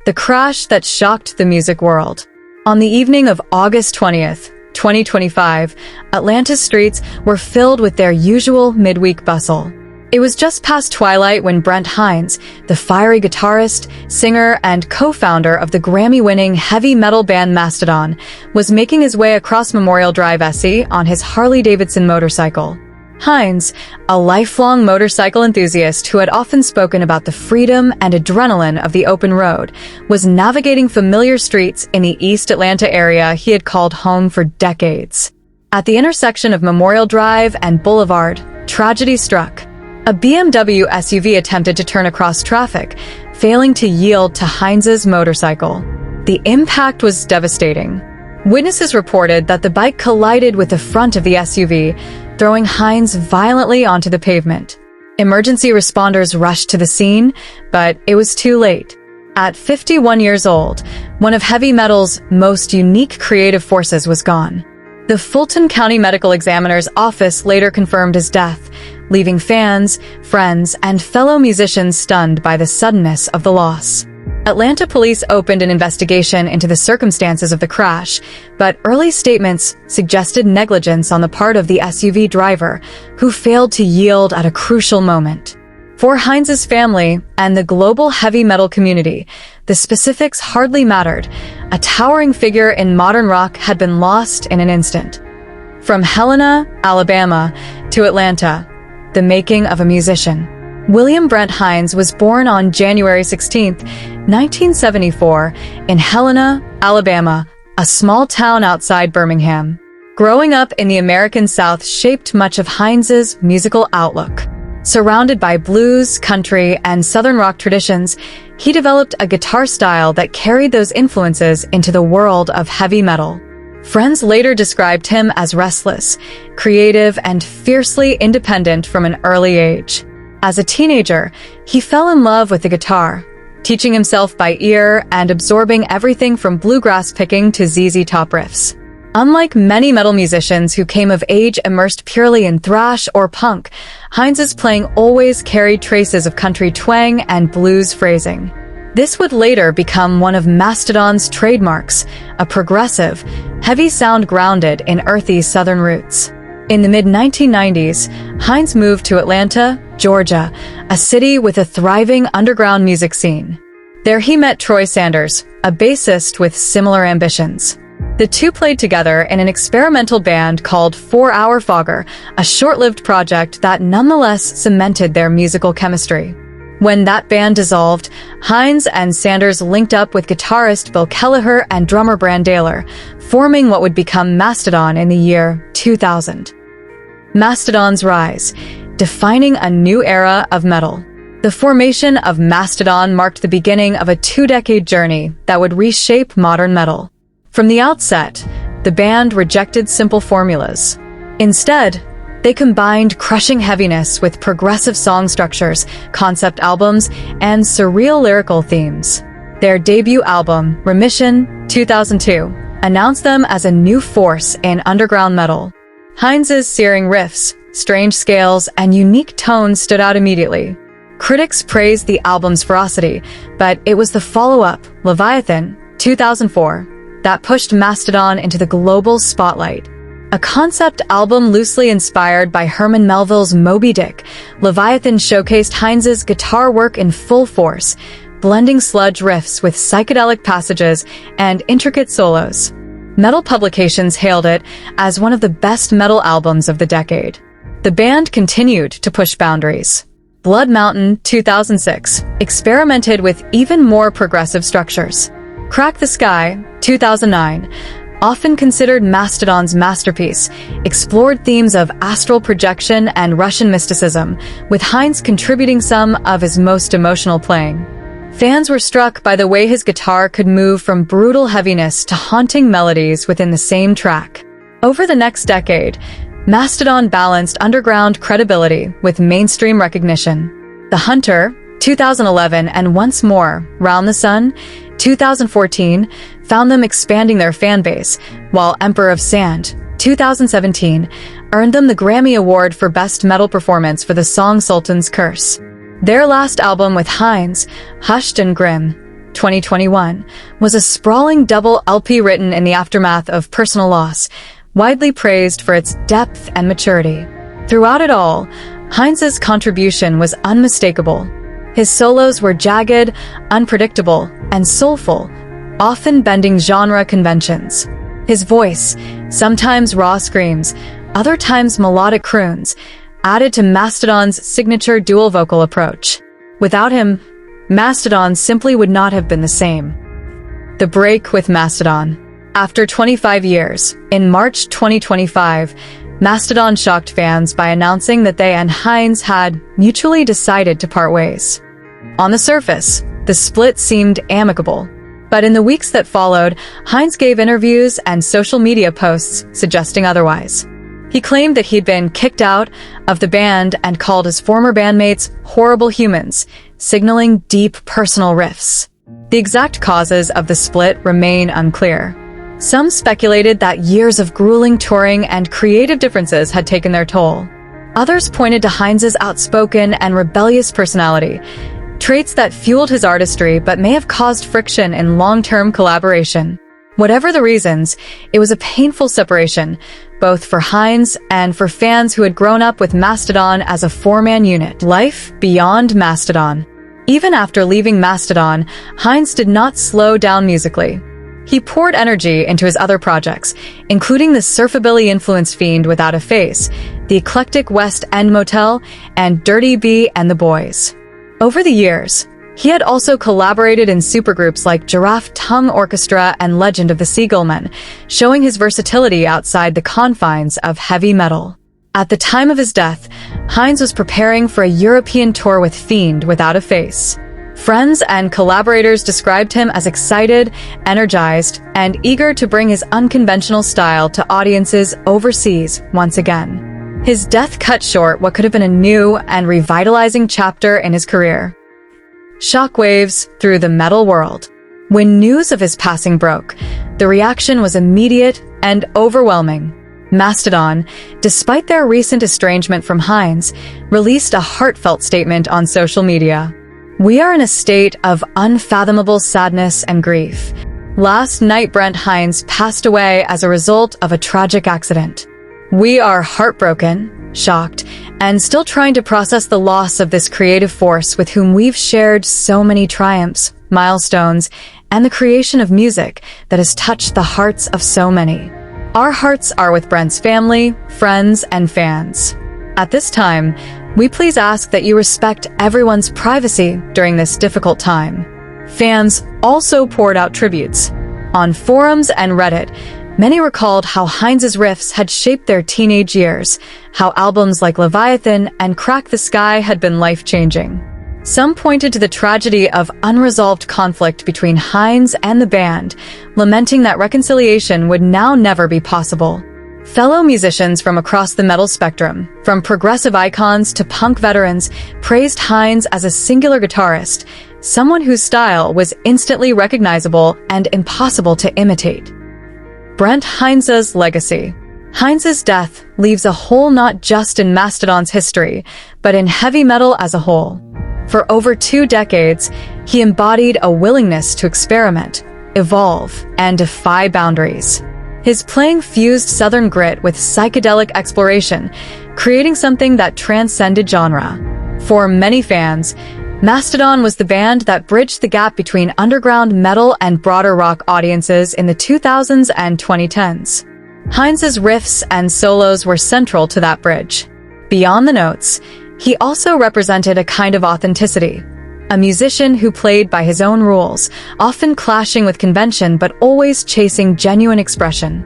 the crash that shocked the music world. On the evening of August 20th, 2025, Atlanta's streets were filled with their usual midweek bustle. It was just past twilight when Brent Hinds, the fiery guitarist, singer, and co-founder of the Grammy-winning heavy metal band Mastodon, was making his way across Memorial Drive SE on his Harley-Davidson motorcycle. Hinds, a lifelong motorcycle enthusiast who had often spoken about the freedom and adrenaline of the open road, was navigating familiar streets in the East Atlanta area he had called home for decades. At the intersection of Memorial Drive and Boulevard, tragedy struck. A BMW SUV attempted to turn across traffic, failing to yield to Hinds's motorcycle. The impact was devastating. Witnesses reported that the bike collided with the front of the SUV, throwing Hinds violently onto the pavement. Emergency responders rushed to the scene, but it was too late. At 51 years old, one of heavy metal's most unique creative forces was gone. The Fulton County Medical Examiner's office later confirmed his death, leaving fans, friends, and fellow musicians stunned by the suddenness of the loss. Atlanta police opened an investigation into the circumstances of the crash, but early statements suggested negligence on the part of the SUV driver, who failed to yield at a crucial moment. For Hinds's family and the global heavy metal community, the specifics hardly mattered. A towering figure in modern rock had been lost in an instant. From Helena, Alabama, to Atlanta, the making of a musician. William Brent Hinds was born on January 16, 1974, in Helena, Alabama, a small town outside Birmingham. Growing up in the American South shaped much of Hinds's musical outlook. Surrounded by blues, country, and southern rock traditions, he developed a guitar style that carried those influences into the world of heavy metal. Friends later described him as restless, creative, and fiercely independent from an early age. As a teenager, he fell in love with the guitar, teaching himself by ear and absorbing everything from bluegrass picking to ZZ Top riffs. Unlike many metal musicians who came of age immersed purely in thrash or punk, Hinds's playing always carried traces of country twang and blues phrasing. This would later become one of Mastodon's trademarks, a progressive, heavy sound grounded in earthy southern roots. In the mid-1990s, Hinds moved to Atlanta, Georgia, a city with a thriving underground music scene. There he met Troy Sanders, a bassist with similar ambitions. The two played together in an experimental band called 4 Hour Fogger, a short-lived project that nonetheless cemented their musical chemistry. When that band dissolved, Hinds and Sanders linked up with guitarist Bill Kelleher and drummer Brandaler, forming what would become Mastodon in the year 2000. Mastodon's rise, defining a new era of metal. The formation of Mastodon marked the beginning of a 2-decade journey that would reshape modern metal. From the outset, the band rejected simple formulas. Instead, they combined crushing heaviness with progressive song structures, concept albums, and surreal lyrical themes. Their debut album, Remission, 2002, announced them as a new force in underground metal. Hinds's searing riffs, strange scales, and unique tones stood out immediately. Critics praised the album's ferocity, but it was the follow-up, Leviathan, 2004, that pushed Mastodon into the global spotlight. A concept album loosely inspired by Herman Melville's Moby Dick, Leviathan showcased Hinds's guitar work in full force, blending sludge riffs with psychedelic passages and intricate solos. Metal publications hailed it as one of the best metal albums of the decade. The band continued to push boundaries. Blood Mountain, 2006, experimented with even more progressive structures. Crack the Skye, 2009, often considered Mastodon's masterpiece, explored themes of astral projection and Russian mysticism, with Hinds contributing some of his most emotional playing. Fans were struck by the way his guitar could move from brutal heaviness to haunting melodies within the same track. Over the next decade, Mastodon balanced underground credibility with mainstream recognition. The Hunter, 2011, and Once More, Round the Sun, 2014, found them expanding their fan base, while Emperor of Sand, 2017, earned them the Grammy Award for Best Metal Performance for the song Sultan's Curse. Their last album with Hinds, Hushed and Grim, 2021, was a sprawling double LP written in the aftermath of personal loss, widely praised for its depth and maturity. Throughout it all, Hinds' contribution was unmistakable. His solos were jagged, unpredictable, and soulful, often bending genre conventions. His voice, sometimes raw screams, other times melodic croons, added to Mastodon's signature dual vocal approach. Without him, Mastodon simply would not have been the same. The break with Mastodon. After 25 years, in March 2025, Mastodon shocked fans by announcing that they and Hinds had mutually decided to part ways. On the surface, the split seemed amicable, but in the weeks that followed, Hinds gave interviews and social media posts suggesting otherwise. He claimed that he'd been kicked out of the band and called his former bandmates horrible humans, signaling deep personal rifts. The exact causes of the split remain unclear. Some speculated that years of grueling touring and creative differences had taken their toll. Others pointed to Hinds' outspoken and rebellious personality, traits that fueled his artistry but may have caused friction in long-term collaboration. Whatever the reasons, it was a painful separation, both for Hinds and for fans who had grown up with Mastodon as a four-man unit. Life beyond Mastodon. Even after leaving Mastodon, Hinds did not slow down musically. He poured energy into his other projects, including the surfabilly-influenced Fiend Without a Face, the eclectic West End Motel, and Dirty B and the Boys. Over the years, he had also collaborated in supergroups like Giraffe Tongue Orchestra and Legend of the Seagullmen, showing his versatility outside the confines of heavy metal. At the time of his death, Hinds was preparing for a European tour with Fiend Without a Face. Friends and collaborators described him as excited, energized, and eager to bring his unconventional style to audiences overseas once again. His death cut short what could have been a new and revitalizing chapter in his career. Shockwaves through the metal world. When news of his passing broke, the reaction was immediate and overwhelming. Mastodon, despite their recent estrangement from Hinds, released a heartfelt statement on social media. "We are in a state of unfathomable sadness and grief. Last night Brent Hinds passed away as a result of a tragic accident. We are heartbroken, shocked, and still trying to process the loss of this creative force with whom we've shared so many triumphs, milestones, and the creation of music that has touched the hearts of so many. Our hearts are with Brent's family, friends, and fans. At this time, we please ask that you respect everyone's privacy during this difficult time." Fans also poured out tributes. On forums and Reddit, many recalled how Hinds' riffs had shaped their teenage years, how albums like Leviathan and Crack the Skye had been life-changing. Some pointed to the tragedy of unresolved conflict between Hinds and the band, lamenting that reconciliation would now never be possible. Fellow musicians from across the metal spectrum, from progressive icons to punk veterans, praised Hinds as a singular guitarist, someone whose style was instantly recognizable and impossible to imitate. Brent Hinds' legacy. Hinds' death leaves a hole not just in Mastodon's history, but in heavy metal as a whole. For over 2 decades, he embodied a willingness to experiment, evolve, and defy boundaries. His playing fused Southern grit with psychedelic exploration, creating something that transcended genre. For many fans, Mastodon was the band that bridged the gap between underground metal and broader rock audiences in the 2000s and 2010s. Hinds' riffs and solos were central to that bridge. Beyond the notes, he also represented a kind of authenticity, a musician who played by his own rules, often clashing with convention but always chasing genuine expression.